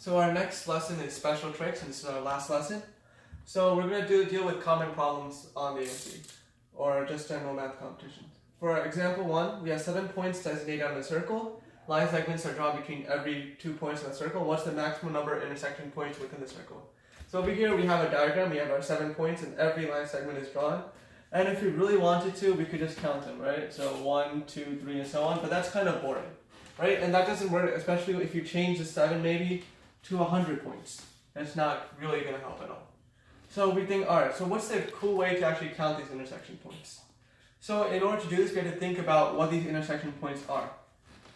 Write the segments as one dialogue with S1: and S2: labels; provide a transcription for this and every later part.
S1: So our next lesson is special tricks, and this is our last lesson. So we're going to deal with common problems on the ASC, or just general math competitions. For example 1, we have 7 points designated on the circle. Line segments are drawn between every 2 points in the circle. What's the maximum number of intersection points within the circle? So over here we have a diagram, we have our 7 points, and every line segment is drawn. And if we really wanted to, we could just count them, right? So 1, 2, 3, and so on, but that's kind of boring, right? And that doesn't work, especially if you change the 7 maybe to 100 points. That's not really going to help at all. So we think, alright, so what's the cool way to actually count these intersection points? So in order to do this, we have to think about what these intersection points are.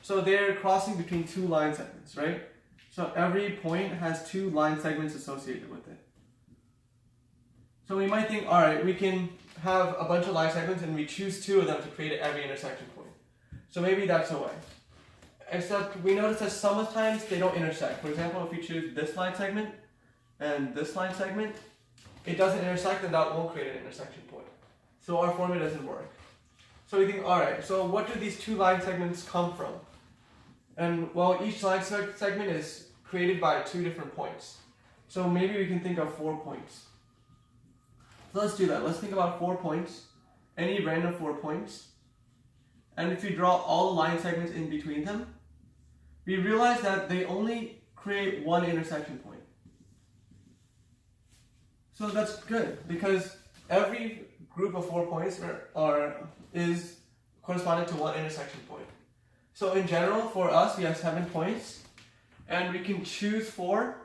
S1: So they're crossing between 2 line segments, right? So every point has 2 line segments associated with it. So we might think, alright, we can have a bunch of line segments and we choose 2 of them to create every intersection point. So maybe that's a way. Except we notice that sometimes they don't intersect. For example, if we choose this line segment and this line segment, it doesn't intersect and that won't create an intersection point. So our formula doesn't work. So we think, alright, so what do these 2 line segments come from? And well, each line segment is created by 2 different points. So maybe we can think of 4 points. So let's do that. Let's think about 4 points, any random 4 points. And if you draw all the line segments in between them, we realize that they only create 1 intersection point. So that's good, because every group of 4 points is corresponding to 1 intersection point. So in general, for us, we have 7 points, and we can choose 4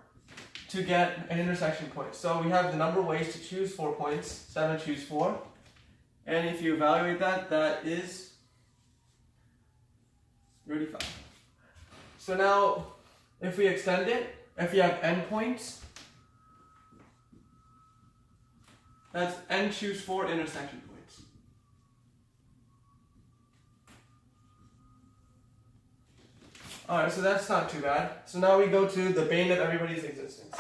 S1: to get an intersection point. So we have the number of ways to choose 4 points, 7 choose 4. And if you evaluate that, that is 35. So now, if we extend it, if you have n points, that's n choose 4 intersection points. Alright, so that's not too bad. So now we go to the bane of everybody's existence.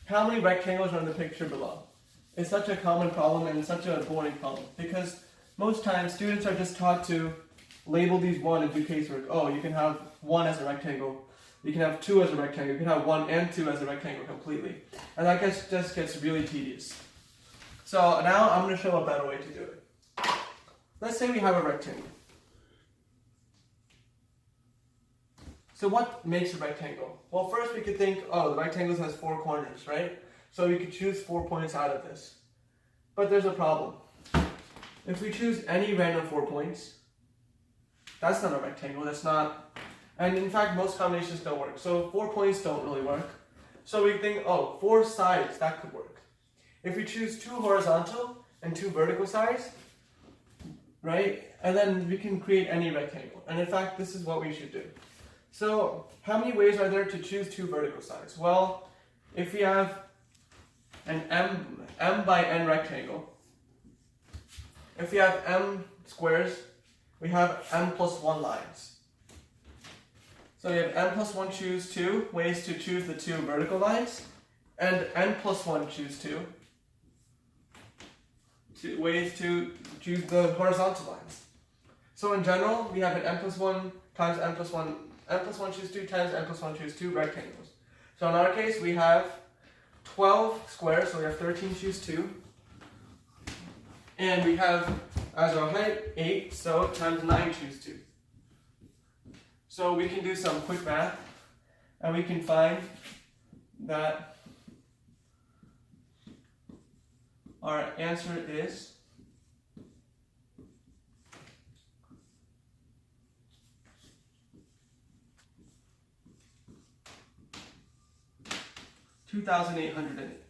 S1: How many rectangles are in the picture below? It's such a common problem and such a boring problem, because most times students are just taught to label these 1 and do casework. Oh, you can have 1 as a rectangle, you can have 2 as a rectangle, you can have 1 and 2 as a rectangle completely. And that just gets really tedious. So now I'm going to show a better way to do it. Let's say we have a rectangle. So what makes a rectangle? Well, first we could think, oh, the rectangle has 4 corners, right? So we could choose 4 points out of this. But there's a problem. If we choose any random 4 points, that's not a rectangle, that's not, and in fact most combinations don't work. So 4 points don't really work. So we think, oh, 4 sides, that could work. If we choose 2 horizontal and 2 vertical sides, right, and then we can create any rectangle. And in fact, this is what we should do. So how many ways are there to choose 2 vertical sides? Well, if we have an m by n rectangle, if we have m squares, we have m plus 1 lines. So we have n plus 1 choose 2 ways to choose the 2 vertical lines, and n plus 1 choose 2 ways to choose the horizontal lines. So in general, we have an n plus 1 times n plus 1, n plus 1 choose 2 times n plus 1 choose 2 rectangles. So in our case, we have 12 squares, so we have 13 choose 2. And we have, as our height, 8, so times 9 choose 2. So we can do some quick math, and we can find that our answer is 2,808.